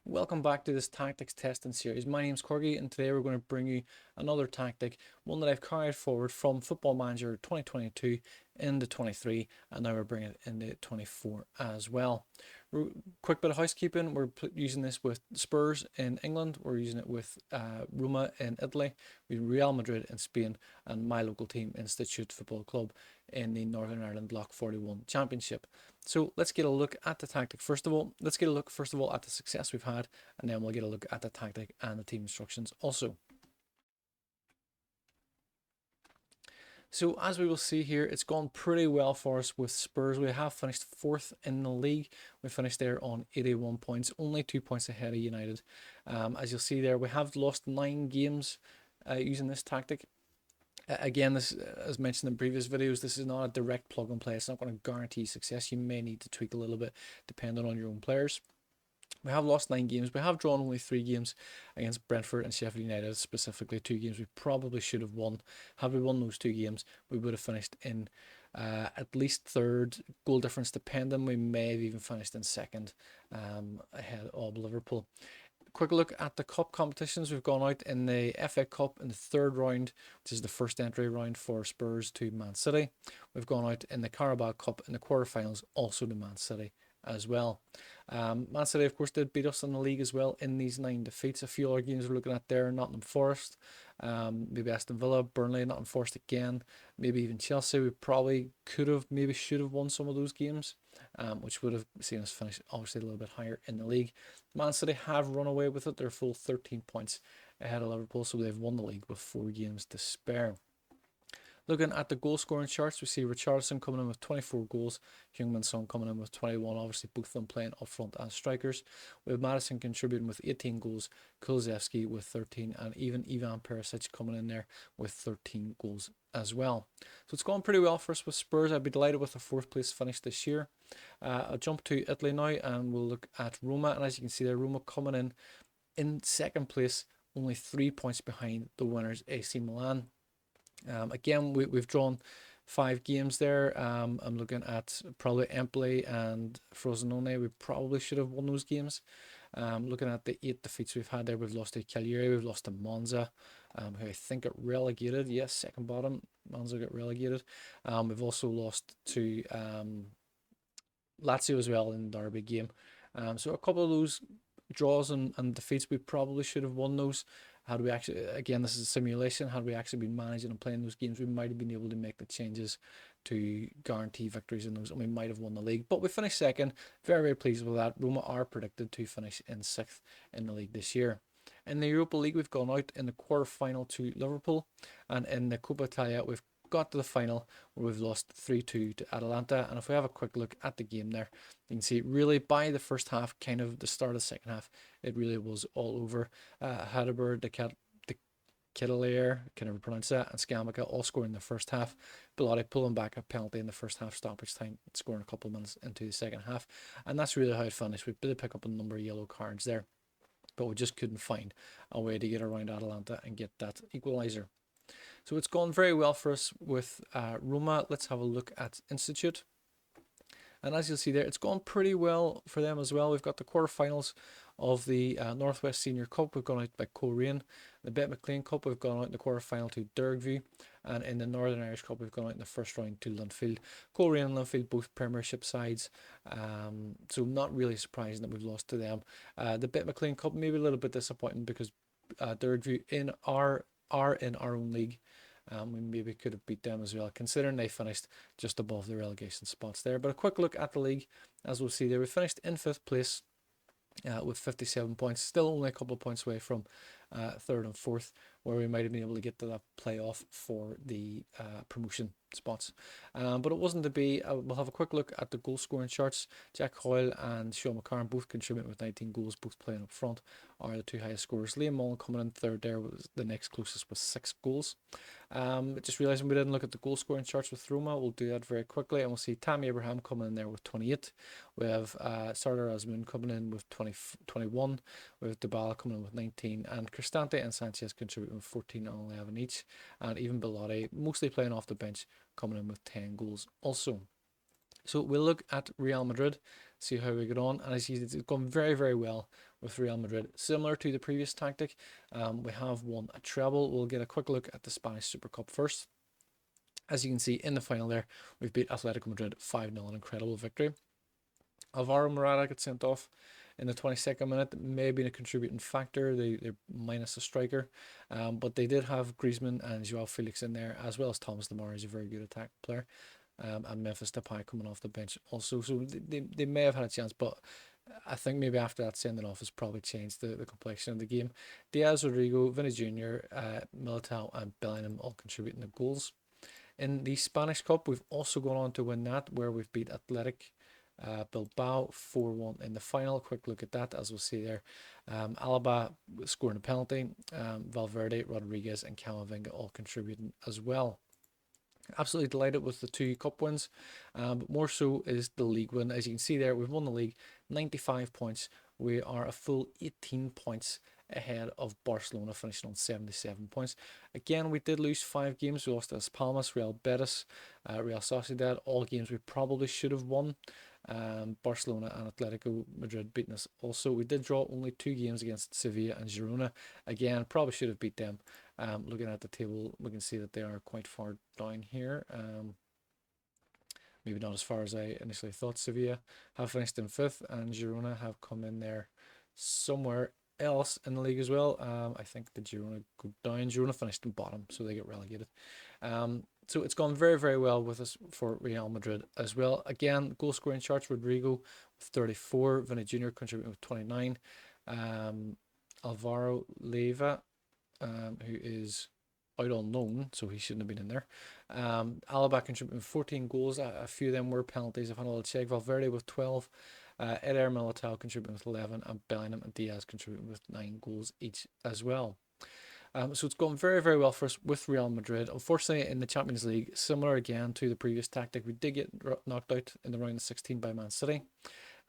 Welcome back to this tactics testing series. My name's Korky, and today we're going to bring you another tactic, one that I've carried forward from Football Manager 2022 into 23, and now we're bringing it into 24 as well. Quick bit of housekeeping: we're using this with Spurs in England, we're using it with Roma in Italy, with Real Madrid in Spain, and my local team, Institute Football Club, in the Northern Ireland Block 41 Championship. So let's get a look at the tactic first of all. Let's get a look first of all at the success we've had, and then we'll get a look at the tactic and the team instructions also. So as we will see here, it's gone pretty well for us with Spurs. We have finished fourth in the league. We finished there on 81 points, only 2 points ahead of United. As you'll see there, we have lost 9 games using this tactic. Again, this, as mentioned in previous videos, this is not a direct plug and play. It's not going to guarantee success. You may need to tweak a little bit depending on your own players. We have lost 9 games. We have drawn only 3 games against Brentford and Sheffield United, specifically 2 games we probably should have won. Had we won those 2 games, we would have finished in at least third, goal difference depending. We may have even finished in second, ahead of Liverpool. Quick look at the cup competitions. We've gone out in the FA Cup in the third round, which is the first entry round for Spurs to Man City. We've gone out in the Carabao Cup in the quarterfinals, also to Man City as well. Man City, of course, did beat us in the league as well in these 9 defeats. A few other games we're looking at there: Nottingham Forest, maybe Aston Villa, Burnley, Nottingham Forest again, maybe even Chelsea. We probably could have, maybe should have won some of those games, which would have seen us finish obviously a little bit higher in the league. Man City have run away with it. They're full 13 points ahead of Liverpool, so they've won the league with 4 games to spare. Looking at the goal scoring charts, we see Richarlison coming in with 24 goals, Heung-min Son coming in with 21, obviously both of them playing up front as strikers. We have Madison contributing with 18 goals, Kulusevski with 13, and even Ivan Perisic coming in there with 13 goals as well. So it's gone pretty well for us with Spurs. I'd be delighted with the 4th place finish this year. I'll jump to Italy now and we'll look at Roma, and as you can see there, Roma coming in 2nd place, only 3 points behind the winners AC Milan. Again, we've drawn 5 games there. I'm looking at probably Empoli and Frosinone. We probably should have won those games. Looking at the 8 defeats we've had there, we've lost to Cagliari, we've lost to Monza, who I think got relegated. Yes, second bottom. Monza got relegated. We've also lost to Lazio as well in the derby game. So a couple of those draws and defeats, we probably should have won those. Had we actually, again, this is a simulation, had we actually been managing and playing those games, we might have been able to make the changes to guarantee victories in those, and we might have won the league. But we finished second, very, very pleased with that. Roma are predicted to finish in 6th in the league this year. In the Europa League, we've gone out in the quarter-final to Liverpool, and in the Coppa Italia, we've got to the final where we've lost 3-2 to Atalanta. And if we have a quick look at the game there, you can see really by the first half, kind of the start of the second half, it really was all over. Hadeber, the Kettler, can never pronounce that, and Scamacca all scoring in the first half. Belotti pulling back a penalty in the first half stoppage time, scoring a couple of minutes into the second half. And that's really how it finished. We did pick up a number of yellow cards there, but we just couldn't find a way to get around Atalanta and get that equaliser. So it's gone very well for us with Roma. Let's have a look at Institute. And as you'll see there, it's gone pretty well for them as well. We've got the quarterfinals of the Northwest Senior Cup. We've gone out by Coleraine. The Bet McLean Cup, we've gone out in the quarterfinal to Dergview. And in the Northern Irish Cup, we've gone out in the first round to Linfield. Coleraine and Linfield, both Premiership sides. So not really surprising that we've lost to them. The Bet McLean Cup, maybe a little bit disappointing because Dergview are in our own league. We maybe could have beat them as well, considering they finished just above the relegation spots there. But a quick look at the league, as we'll see there, we finished in 5th place with 57 points, still only a couple of points away from 3rd and 4th, where we might have been able to get to that playoff for the promotion spots. But it wasn't to be. We'll have a quick look at the goal scoring charts. Jack Hoyle and Sean McCarron both contributing with 19 goals, both playing up front, are the 2 highest scorers. Liam Mullen coming in 3rd there, was the next closest with 6 goals. Just realising we didn't look at the goal scoring charts with Roma. We'll do that very quickly, and we'll see Tammy Abraham coming in there with 28. We have Sardar Azmoun coming in with 21. We have Dybala coming in with 19, and Cristante and Sanchez contributing with 14 and 11 each, and even Belotti, mostly playing off the bench, coming in with 10 goals also. So we'll look at Real Madrid, see how we get on, and as you see, it's gone very, very well with Real Madrid. Similar to the previous tactic, we have won a treble. We'll get a quick look at the Spanish Super Cup first. As you can see in the final there, we've beat Atletico Madrid 5-0, an incredible victory. Alvaro Morata got sent off in the 22nd minute. May have been a contributing factor. They're minus a striker, but they did have Griezmann and Joao Felix in there, as well as Thomas Lemar, who's a very good attack player, and Memphis Depay coming off the bench also. So they may have had a chance, but I think maybe after that sending off has probably changed the complexion of the game. Diaz, Rodrigo, Vinny Jr., Militao and Bellingham all contributing the goals. In the Spanish Cup, we've also gone on to win that, where we've beat Athletic Bilbao 4-1 in the final. Quick look at that, as we'll see there. Alaba scoring a penalty, Valverde, Rodriguez and Camavinga all contributing as well. Absolutely delighted with the 2 cup wins, but more so is the league win. As you can see there, we've won the league 95 points. We are a full 18 points ahead of Barcelona, finishing on 77 points. Again, we did lose 5 games. We lost to Las Palmas, Real Betis, Real Sociedad, all games we probably should have won. Barcelona and Atletico Madrid beating us also. We did draw only 2 games against Sevilla and Girona. Again, probably should have beat them. Looking at the table, we can see that they are quite far down here. Maybe not as far as I initially thought. Sevilla have finished in 5th and Girona have come in there somewhere else in the league as well. I think the Girona go down. Girona finished in bottom, so they get relegated. So it's gone very, very well with us for Real Madrid as well. Again, goal scoring charts: Rodrigo with 34, Vinny Jr. contributing with 29, Alvaro Leyva, who is out on loan, so he shouldn't have been in there. Alaba contributing with 14 goals. A few of them were penalties. I've had a little check. Valverde with 12. Eder Militao contributing with 11, and Bellingham and Diaz contributing with 9 goals each as well. So it's gone very, very well for us with Real Madrid. Unfortunately, in the Champions League, similar again to the previous tactic, we did get knocked out in the round of 16 by Man City.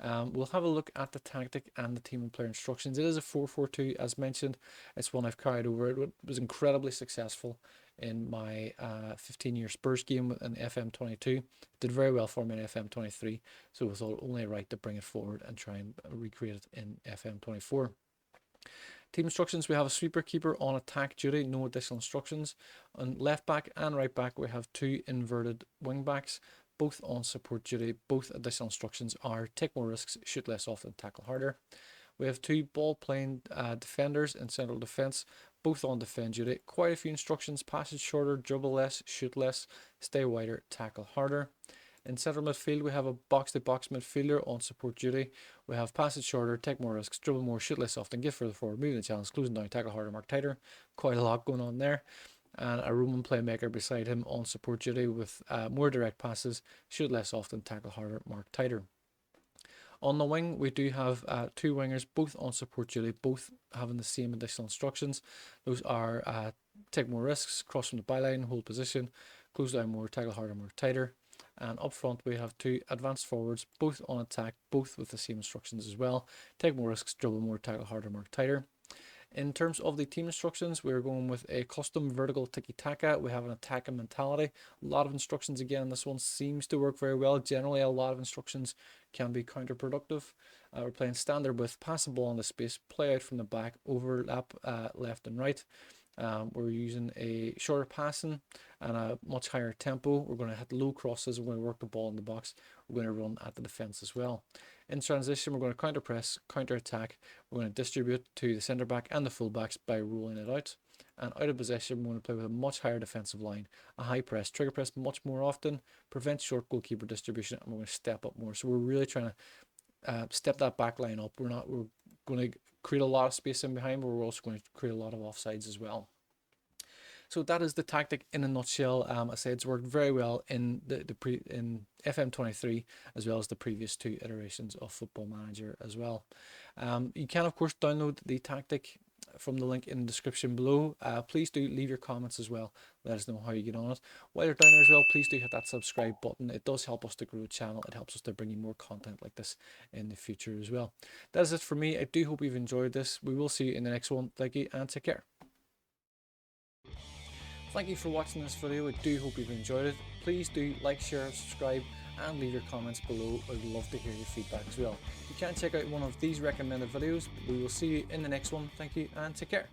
We'll have a look at the tactic and the team and player instructions. It is a 4-4-2, as mentioned. It's one I've carried over. It was incredibly successful in my 15-year Spurs game in FM24. Did very well for me in FM23, so we thought only right to bring it forward and try and recreate it in FM24. Team instructions: we have a sweeper keeper on attack duty, no additional instructions. On left back and right back, we have 2 inverted wing backs, both on support duty. Both additional instructions are take more risks, shoot less often, tackle harder. We have 2 ball playing defenders in central defence, both on defend duty. Quite a few instructions: passage shorter, dribble less, shoot less, stay wider, tackle harder. In central midfield, we have a box-to-box midfielder on support duty. We have passage shorter, take more risks, dribble more, shoot less often, get further forward, move the challenge, closing down, tackle harder, mark tighter. Quite a lot going on there. And a Roman playmaker beside him on support duty with more direct passes, shoot less often, tackle harder, mark tighter. On the wing, we do have 2 wingers, both on support duty, both having the same additional instructions. Those are take more risks, cross from the byline, hold position, close down more, tackle harder, mark tighter. And up front, we have 2 advanced forwards, both on attack, both with the same instructions as well. Take more risks, dribble more, tackle harder, mark tighter. In terms of the team instructions, we're going with a custom vertical tiki-taka. We have an attacking mentality. A lot of instructions again. This one seems to work very well. Generally, a lot of instructions can be counterproductive. We're playing standard with pass the ball into space, play out from the back, overlap left and right. We're using a shorter passing and a much higher tempo. We're going to hit low crosses. We're going to work the ball in the box. We're going to run at the defence as well. In transition, we're going to counter press, counter attack. We're going to distribute to the centre back and the full backs by rolling it out. And out of possession, we're going to play with a much higher defensive line, a high press, trigger press much more often, prevent short goalkeeper distribution, and we're going to step up more. So we're really trying to step that back line up. We're going to create a lot of space in behind, but we're also going to create a lot of offsides as well. So that is the tactic in a nutshell. I said it's worked very well in in FM23 as well as the previous 2 iterations of Football Manager as well. You can of course download the tactic from the link in the description below. Please do leave your comments as well. Let us know how you get on it. While you're down there as well, please do hit that subscribe button. It does help us to grow the channel. It helps us to bring you more content like this in the future as well. That is it for me. I do hope you've enjoyed this. We will see you in the next one. Thank you and take care. Thank you for watching this video. I do hope you've enjoyed it. Please do like, share, subscribe, and leave your comments below. I'd love to hear your feedback as well. You can check out one of these recommended videos. We will see you in the next one. Thank you and take care.